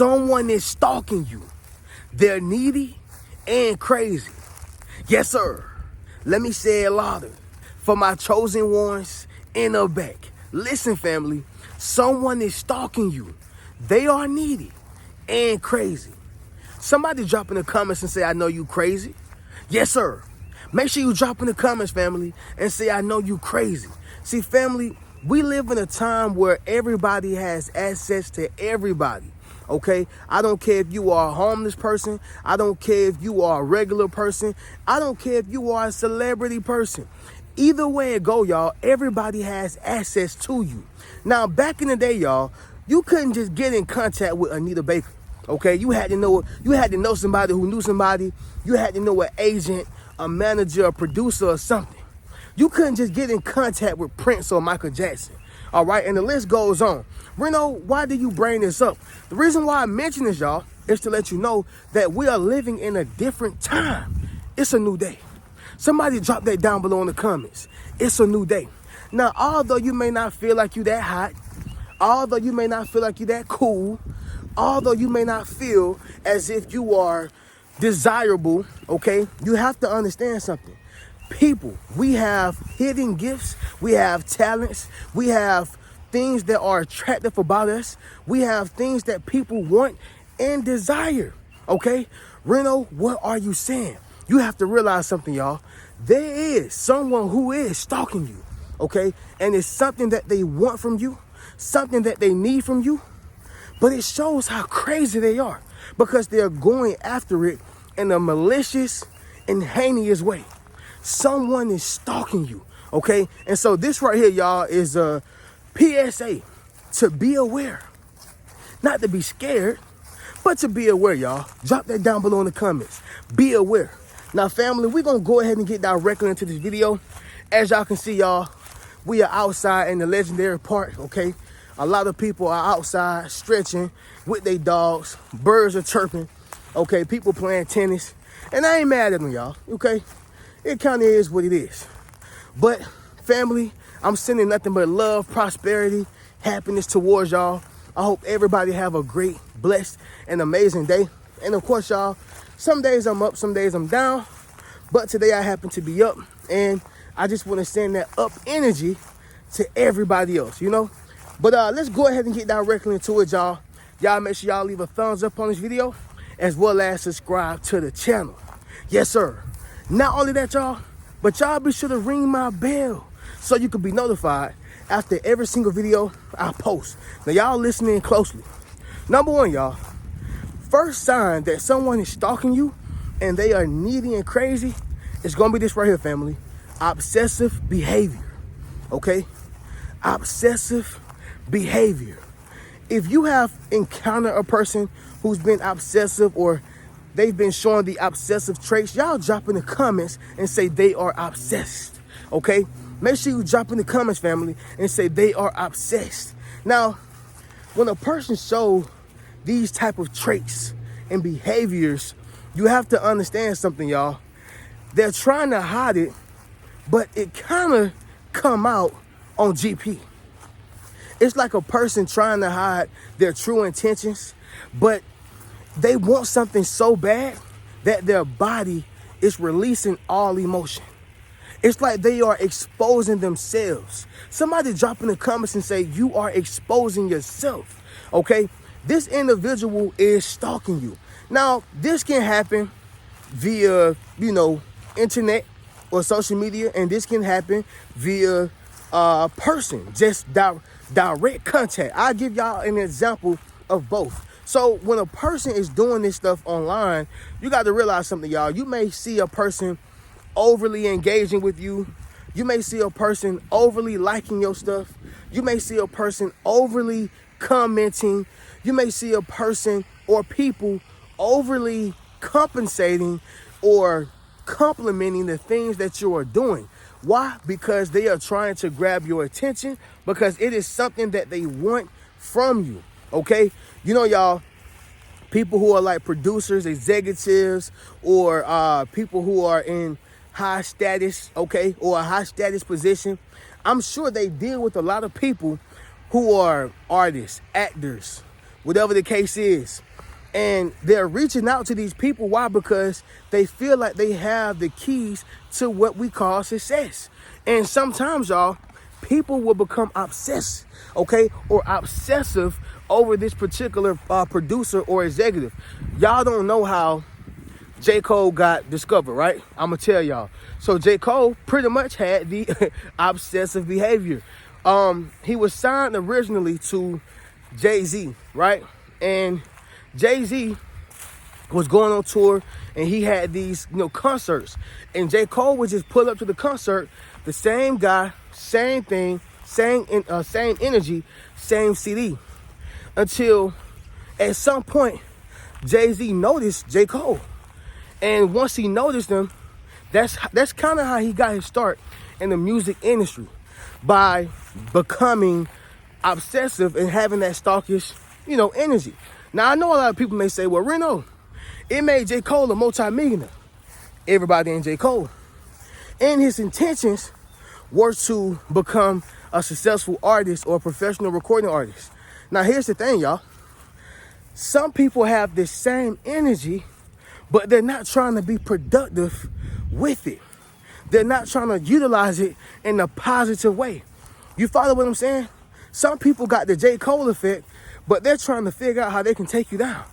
Someone is stalking you. They're needy and crazy. Yes, sir. Let me say it louder for my chosen ones in the back. Listen, family, someone is stalking you. They are needy and crazy. Somebody drop in the comments and say, I know you crazy. Yes, sir. Make sure you drop in the comments, family, and say, I know you crazy. See, family, we live in a time where everybody has access to everybody. Okay, I don't care if you are a homeless person. I don't care if you are a regular person. I don't care if you are a celebrity person. Either way it go, y'all, everybody has access to you. Now, back in the day, y'all, you couldn't just get in contact with Anita Baker. Okay, you had to know somebody who knew somebody. You had to know an agent, a manager, a producer, or something. You couldn't just get in contact with Prince or Michael Jackson. All right, and the list goes on. Reno, why do you bring this up? The reason why I mention this, y'all, is to let you know that we are living in a different time. It's a new day. Somebody drop that down below in the comments. It's a new day. Now, although you may not feel like you that hot, although you may not feel like you that cool, although you may not feel as if you are desirable, okay, you have to understand something. People, we have hidden gifts, we have talents, we have things that are attractive about us, we have things that people want and desire, okay? Reno, what are you saying? You have to realize something, y'all. There is someone who is stalking you, okay? And it's something that they want from you, something that they need from you, but it shows how crazy they are because they're going after it in a malicious and heinous way. Someone is stalking you, okay? And so this right here, y'all, is a PSA to be aware. Not to be scared, but to be aware, y'all. Drop that down below in the comments. Be aware. Now, family, we're going to go ahead and get directly into this video. As y'all can see, y'all, we are outside in the legendary park, okay? A lot of people are outside stretching with their dogs. Birds are chirping, okay? People playing tennis. And I ain't mad at them, y'all, okay? It kind of is what it is. But, family, I'm sending nothing but love, prosperity, happiness towards y'all. I hope everybody have a great, blessed, and amazing day. And, of course, y'all, some days I'm up, some days I'm down. But today I happen to be up. And I just want to send that up energy to everybody else, you know? But let's go ahead and get directly into it, y'all. Y'all make sure y'all leave a thumbs up on this video, as well as subscribe to the channel. Yes, sir. Not only that, y'all, but y'all be sure to ring my bell so you can be notified after every single video I post. Now, y'all listening closely. Number one, y'all, first sign that someone is stalking you and they are needy and crazy is going to be this right here, family. Obsessive behavior, okay? Obsessive behavior. If you have encountered a person who's been obsessive or they've been showing the obsessive traits, y'all drop in the comments and say they are obsessed, okay? Make sure you drop in the comments, family, and say they are obsessed. Now, when a person shows these type of traits and behaviors, you have to understand something, y'all. They're trying to hide it, but it kind of come out on GP. It's like a person trying to hide their true intentions, but they want something so bad that their body is releasing all emotion. It's like they are exposing themselves. Somebody drop in the comments and say, you are exposing yourself, okay? This individual is stalking you. Now, this can happen via, internet or social media, and this can happen via person, just direct contact. I'll give y'all an example of both. So when a person is doing this stuff online, you got to realize something, y'all. You may see a person overly engaging with you. You may see a person overly liking your stuff. You may see a person overly commenting. You may see a person or people overly compensating or complimenting the things that you are doing. Why? Because they are trying to grab your attention, because it is something that they want from you, okay? You know, y'all, people who are like producers, executives, or people who are in high status, okay, or a high status position, I'm sure they deal with a lot of people who are artists, actors, whatever the case is. And they're reaching out to these people. Why? Because they feel like they have the keys to what we call success. And sometimes, y'all, people will become obsessed, okay, or obsessive over this particular producer or executive. Y'all don't know how J. Cole got discovered, right? I'm going to tell y'all. So J. Cole pretty much had the obsessive behavior. He was signed originally to Jay-Z, right? And Jay-Z was going on tour, and he had these, concerts. And J. Cole would just pull up to the concert, the same guy, same thing, same energy, same CD. Until at some point, Jay-Z noticed J. Cole. And once he noticed him, that's kind of how he got his start in the music industry, by becoming obsessive and having that stalkish, energy. Now, I know a lot of people may say, well, Reno, it made J. Cole a multi-millionaire. Everybody ain't J. Cole. And his intentions were to become a successful artist or a professional recording artist. Now, here's the thing, y'all. Some people have the same energy, but they're not trying to be productive with it. They're not trying to utilize it in a positive way. You follow what I'm saying? Some people got the J. Cole effect, but they're trying to figure out how they can take you down.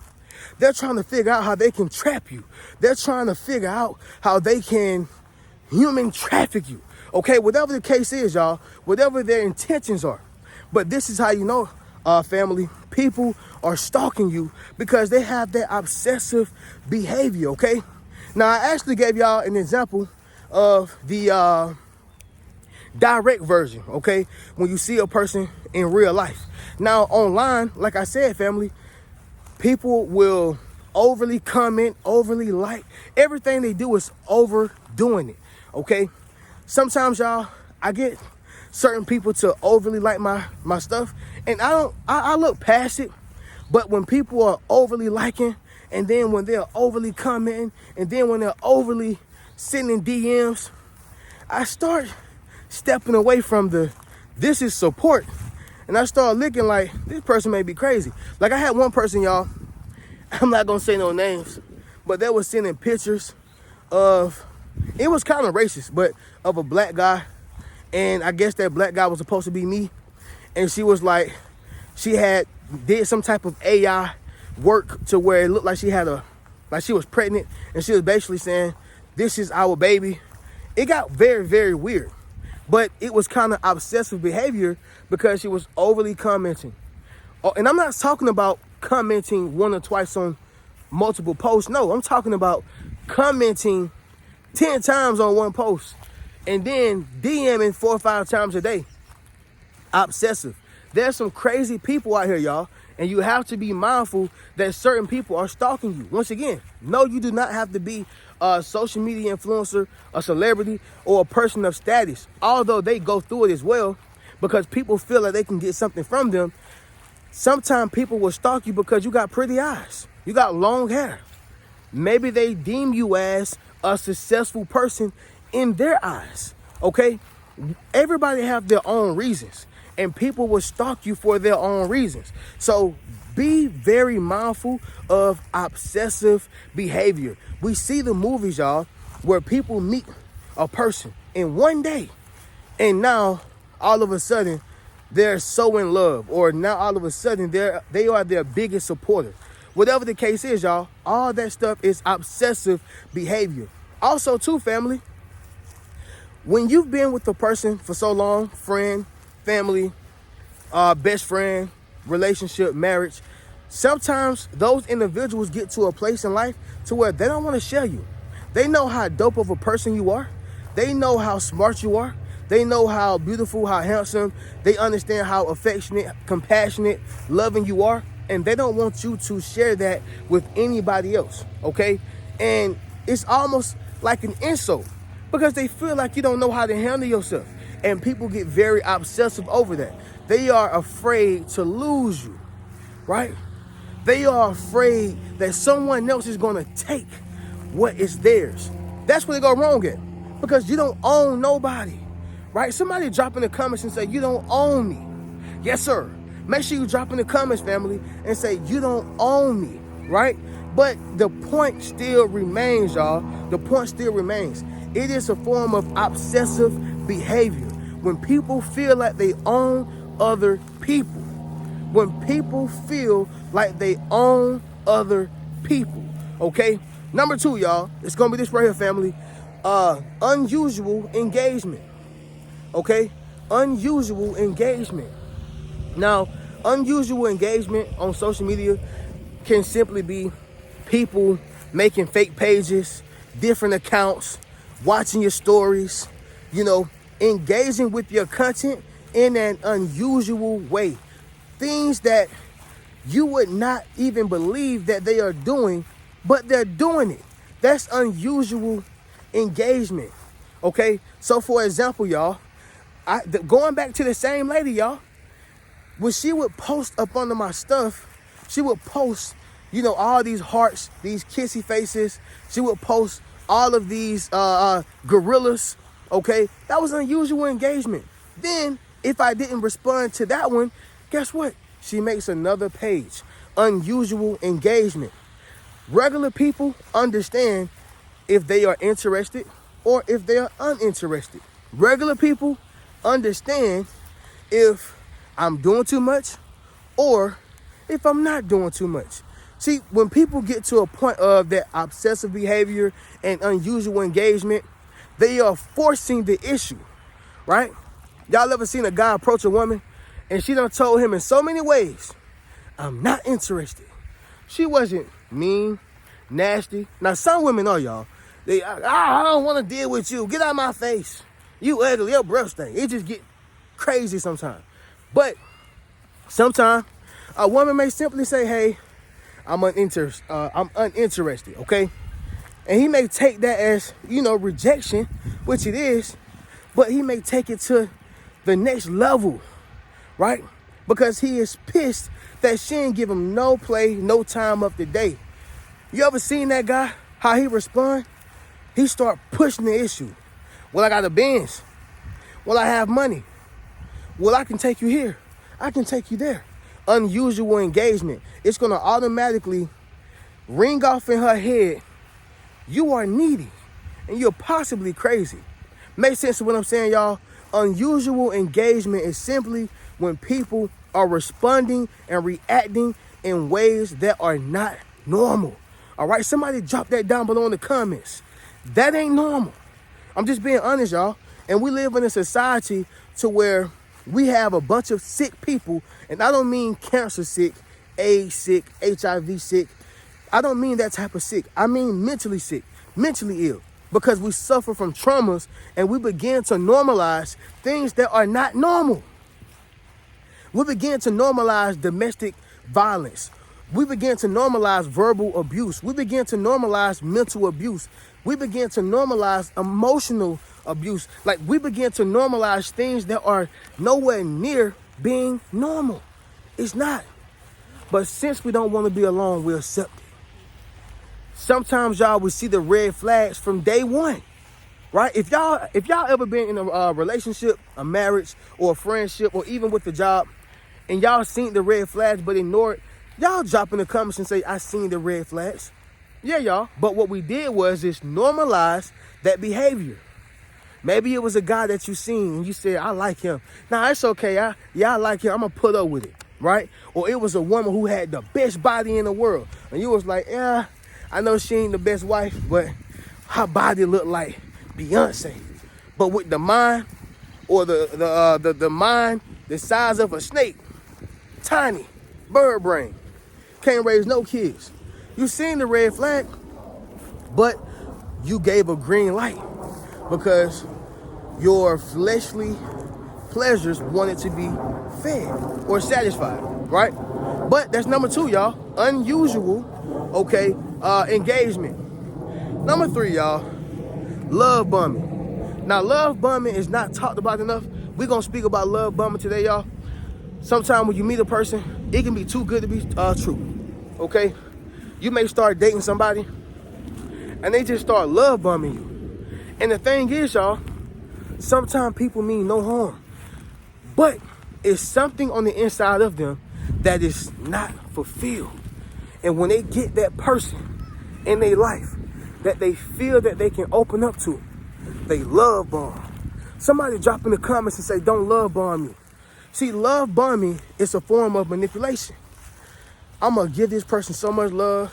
They're trying to figure out how they can trap you. They're trying to figure out how they can human traffic you. Okay, whatever the case is, y'all, whatever their intentions are. But this is how you know, family, people are stalking you because they have that obsessive behavior, okay? Now, I actually gave y'all an example of the direct version, okay? When you see a person in real life. Now, online, like I said, family, people will overly comment, overly like. Everything they do is overdoing it, okay? Sometimes, y'all, I get certain people to overly like my stuff, and I look past it. But when people are overly liking, and then when they're overly commenting, and then when they're overly sending DMs, I start stepping away from this is support. And I start looking like, this person may be crazy. Like, I had one person, y'all, I'm not gonna say no names, but they were sending pictures of, it was kind of racist, but of a black guy. And I guess that black guy was supposed to be me. And she was like, she did some type of AI work to where it looked like she was pregnant. And she was basically saying, this is our baby. It got very, very weird. But it was kind of obsessive behavior because she was overly commenting. Oh, and I'm not talking about commenting one or twice on multiple posts. No, I'm talking about commenting 10 times on one post and then DMing 4 or 5 times a day. Obsessive. There's some crazy people out here, y'all. And you have to be mindful that certain people are stalking you. Once again, no, you do not have to be a social media influencer, a celebrity, or a person of status. Although they go through it as well, because people feel like they can get something from them. Sometimes people will stalk you because you got pretty eyes. You got long hair. Maybe they deem you as a successful person in their eyes, okay? Everybody have their own reasons. And people will stalk you for their own reasons. So be very mindful of obsessive behavior. We see the movies, y'all, where people meet a person in one day, and now all of a sudden they're so in love, or now all of a sudden they are their biggest supporter. Whatever the case is, y'all, all that stuff is obsessive behavior. Also, too, family, when you've been with a person for so long, friend, family, best friend, relationship, marriage, sometimes those individuals get to a place in life to where they don't want to share you. They know how dope of a person you are. They know how smart you are. They know how beautiful, how handsome. They understand how affectionate, compassionate, loving you are. And they don't want you to share that with anybody else, okay? And it's almost like an insult because they feel like you don't know how to handle yourself. And people get very obsessive over that. They are afraid to lose you, right? They are afraid that someone else is going to take what is theirs. That's where they go wrong at, because you don't own nobody, right? Somebody drop in the comments and say, you don't own me. Yes, sir. Make sure you drop in the comments, family, and say, you don't own me. right? But the point still remains, y'all. The point still remains. It is a form of obsessive behavior. When people feel like they own other people. When people feel like they own other people, okay? Number 2, y'all, it's gonna be this right here, family. Unusual engagement, okay? Unusual engagement. Now, unusual engagement on social media can simply be people making fake pages, different accounts, watching your stories, engaging with your content in an unusual way. Things that you would not even believe that they are doing, but they're doing it. That's unusual engagement, okay? So for example, y'all, going back to the same lady, y'all, when she would post up under my stuff, she would post, all these hearts, these kissy faces. She would post all of these gorillas, okay? That was unusual engagement. Then, if I didn't respond to that one, guess what? She makes another page. Unusual engagement. Regular people understand if they are interested or if they are uninterested. Regular people understand if I'm doing too much or if I'm not doing too much. See, when people get to a point of that obsessive behavior and unusual engagement, they are forcing the issue, right? Y'all ever seen a guy approach a woman and she done told him in so many ways, I'm not interested. She wasn't mean, nasty. Now, some women are, y'all. I don't want to deal with you. Get out of my face. You ugly, your breath stink. It just get crazy sometimes. But sometimes a woman may simply say, hey, I'm uninterested, okay? And he may take that as, rejection, which it is, but he may take it to the next level, right? Because he is pissed that she didn't give him no play, no time of the day. You ever seen that guy, how he respond? He start pushing the issue. Well, I got a Benz. Well, I have money. Well, I can take you here. I can take you there. Unusual engagement. It's going to automatically ring off in her head, you are needy and you're possibly crazy. Make sense of what I'm saying, y'all? Unusual engagement is simply when people are responding and reacting in ways that are not normal. All right, somebody drop that down below in the comments. That ain't normal. I'm just being honest, y'all. And we live in a society to where we have a bunch of sick people, and I don't mean cancer sick, AIDS sick, HIV sick. I don't mean that type of sick. I mean mentally sick, mentally ill, because we suffer from traumas and we begin to normalize things that are not normal. We begin to normalize domestic violence. We begin to normalize verbal abuse. We begin to normalize mental abuse. We begin to normalize emotional abuse. Like, we begin to normalize things that are nowhere near being normal. It's not. But since we don't want to be alone, we accept it. Sometimes, y'all, we see the red flags from day one, right? If y'all ever been in a relationship, a marriage, or a friendship, or even with the job, and y'all seen the red flags but ignored, y'all drop in the comments and say, I seen the red flags. Yeah, y'all. But what we did was just normalize that behavior. Maybe it was a guy that you seen and you said, I like him. Nah, it's okay. I like him. I'm going to put up with it, right? Or it was a woman who had the best body in the world. And you was like, yeah, I know she ain't the best wife, but her body looked like Beyonce. But with the mind, or the mind the size of a snake, tiny, bird brain, can't raise no kids. You seen the red flag, but you gave a green light because your fleshly pleasures wanted to be fed or satisfied, right? But that's number 2, y'all. Unusual, okay, engagement. Number 3, y'all, love bombing. Now, love bombing is not talked about enough. We're going to speak about love bombing today, y'all. Sometimes when you meet a person, it can be too good to be true, okay? You may start dating somebody, and they just start love bombing you. And the thing is, y'all, sometimes people mean no harm, but it's something on the inside of them that is not fulfilled. And when they get that person in their life that they feel that they can open up to, they love bomb. Somebody drop in the comments and say, don't love bomb me. See, love bombing is a form of manipulation. I'm going to give this person so much love,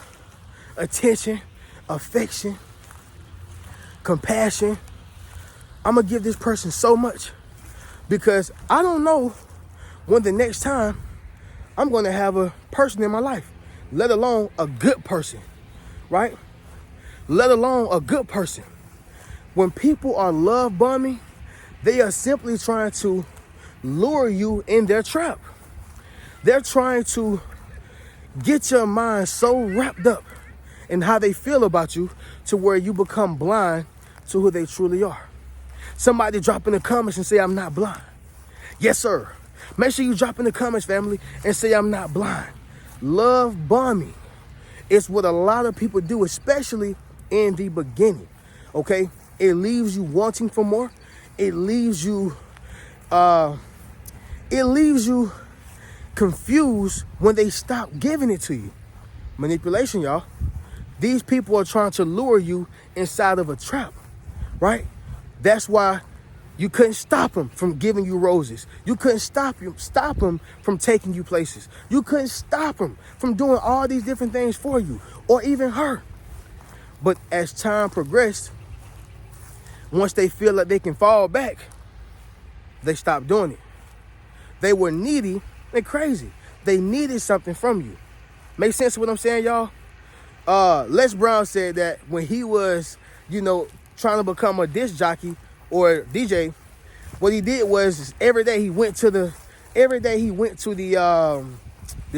attention, affection, compassion. I'm going to give this person so much because I don't know when the next time I'm going to have a person in my life, let alone a good person, right? Let alone a good person. When people are love bombing, they are simply trying to lure you in their trap. They're trying to get your mind so wrapped up in how they feel about you to where you become blind to who they truly are. Somebody drop in the comments and say, I'm not blind. Yes, sir. Make sure you drop in the comments, family, and say, I'm not blind. Love bombing is what a lot of people do, especially in the beginning, okay? It leaves you wanting for more. It leaves you confused when they stop giving it to you. Manipulation, y'all. These people are trying to lure you inside of a trap, right? That's why you couldn't stop them from giving you roses. You couldn't stop them from taking you places. You couldn't stop them from doing all these different things for you or even her. But as time progressed, once they feel like they can fall back, they stop doing it. They were needy and crazy. They needed something from you. Make sense of what I'm saying, y'all? Les Brown said that when he was, trying to become a disc jockey or DJ, what he did was every day he went to the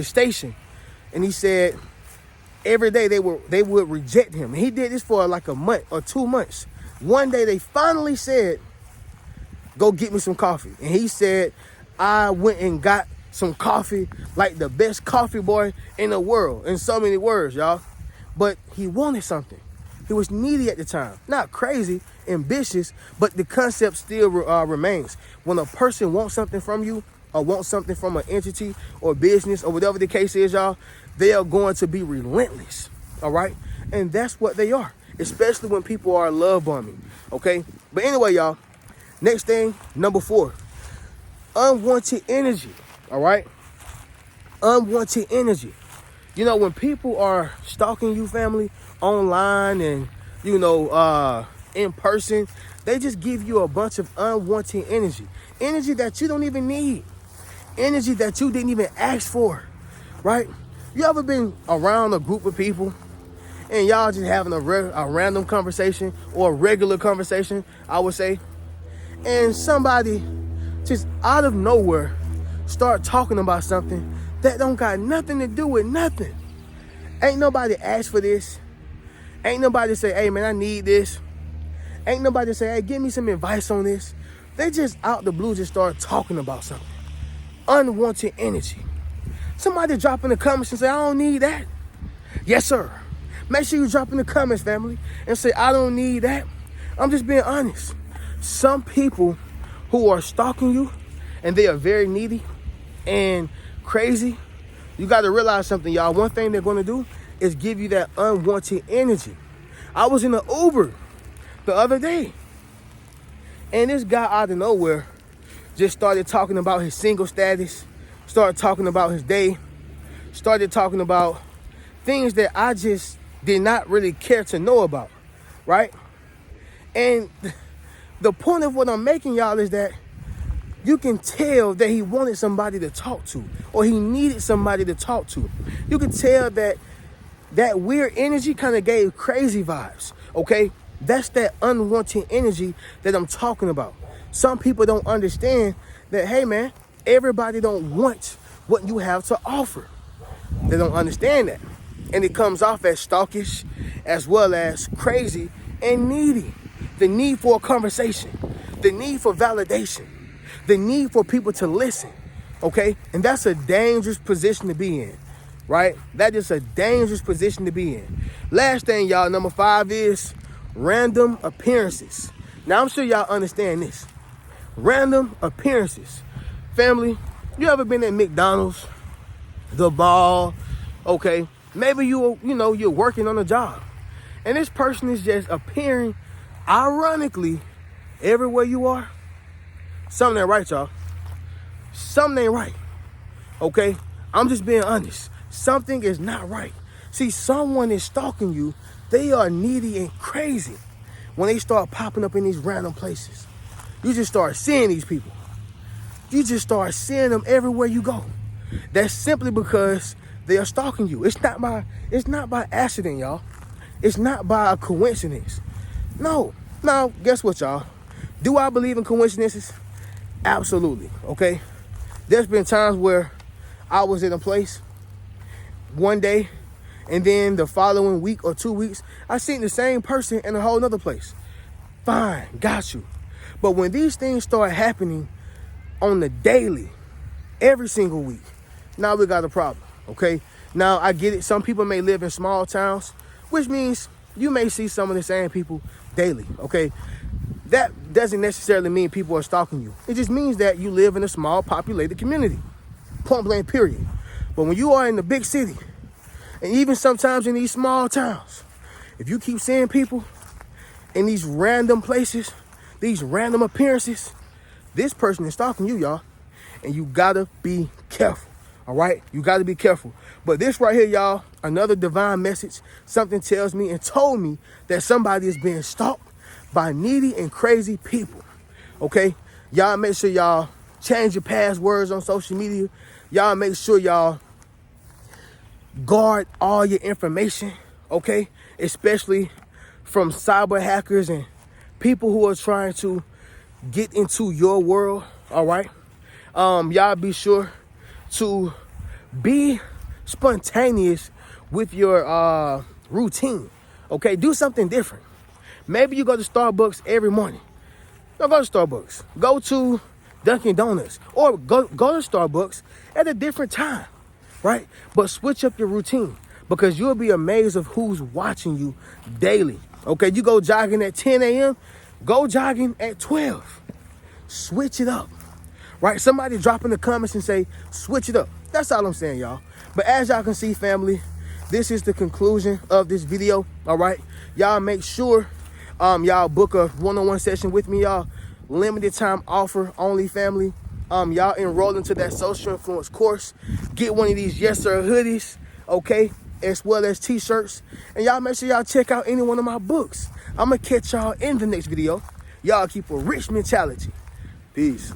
station, and he said every day they would reject him. And he did this for like a month or 2 months. One day they finally said, go get me some coffee. And he said, I went and got some coffee, like the best coffee boy in the world, in so many words, y'all. But he wanted something. He was needy at the time. Not crazy, ambitious, but the concept still remains. When a person wants something from you or wants something from an entity or business or whatever the case is, y'all, they are going to be relentless, all right? And that's what they are, especially when people are love bombing, okay? But anyway, y'all, next thing, number 4, unwanted energy, all right? Unwanted energy. When people are stalking you, family, online and, in person, they just give you a bunch of unwanted energy. Energy that you don't even need. Energy that you didn't even ask for, right? You ever been around a group of people and y'all just having a random conversation or a regular conversation, I would say, and somebody just out of nowhere start talking about something that don't got nothing to do with nothing. Ain't nobody asked for this. Ain't nobody say, hey, man, I need this. Ain't nobody say, hey, give me some advice on this. They just out the blue just start talking about something. Unwanted energy. Somebody drop in the comments and say, I don't need that. Yes, sir. Make sure you drop in the comments, family, and say, I don't need that. I'm just being honest. Some people who are stalking you and they are very needy and crazy, you got to realize something, y'all. One thing they're going to do is give you that unwanted energy. I was in an Uber the other day, and this guy out of nowhere just started talking about his single status, started talking about his day, started talking about things that I just did not really care to know about, right? And the point of what I'm making, y'all, is that you can tell that he wanted somebody to talk to, or he needed somebody to talk to. You can tell that that weird energy kind of gave crazy vibes, okay? That's that unwanted energy that I'm talking about. Some people don't understand that, hey, man, everybody don't want what you have to offer. They don't understand that. And it comes off as stalkish as well as crazy and needy. The need for a conversation, the need for validation, the need for people to listen, okay? And that's a dangerous position to be in, right? That is a dangerous position to be in. Last thing, y'all, number 5 is random appearances. Now, I'm sure y'all understand this. Random appearances. Family, you ever been at McDonald's, the mall, okay, Maybe you're working on a job, and this person is just appearing, ironically, everywhere you are. Something ain't right, y'all. Something ain't right. Okay? I'm just being honest. Something is not right. See, someone is stalking you. They are needy and crazy when they start popping up in these random places. You just start seeing these people. You just start seeing them everywhere you go. That's simply because they are stalking you. It's not by accident, y'all. It's not by a coincidence. No. Now, guess what, y'all? Do I believe in coincidences? Absolutely, okay? There's been times where I was in a place one day, and then the following week or 2 weeks, I seen the same person in a whole nother place. Fine, got you. But when these things start happening on the daily, every single week, now we got a problem, okay? Now, I get it. Some people may live in small towns, which means you may see some of the same people daily, okay? That doesn't necessarily mean people are stalking you. It just means that you live in a small populated community. Point blank, period. But when you are in the big city, and even sometimes in these small towns, if you keep seeing people in these random places, these random appearances, this person is stalking you, y'all. And you gotta be careful, all right? You gotta be careful. But this right here, y'all, another divine message, something tells me and told me that somebody is being stalked by needy and crazy people, okay? Y'all make sure y'all change your passwords on social media. Y'all make sure y'all guard all your information, okay? Especially from cyber hackers and people who are trying to get into your world, all right? Y'all be sure to be spontaneous with your routine, okay? Do something different. Maybe you go to Starbucks every morning. Don't go to Starbucks. Go to Dunkin' Donuts, or go to Starbucks at a different time, right? But switch up your routine, because you'll be amazed of who's watching you daily, okay? You go jogging at 10 a.m., go jogging at 12. Switch it up, right? Somebody drop in the comments and say, switch it up. That's all I'm saying, y'all. But as y'all can see, family, this is the conclusion of this video, all right? Y'all make sure y'all book a one-on-one session with me, y'all. Limited time offer only, family. Y'all enroll into that social influence course. Get one of these Yes Sir hoodies, okay, as well as t-shirts. And y'all make sure y'all check out any one of my books. I'm gonna catch y'all in the next video. Y'all keep a rich mentality. Peace.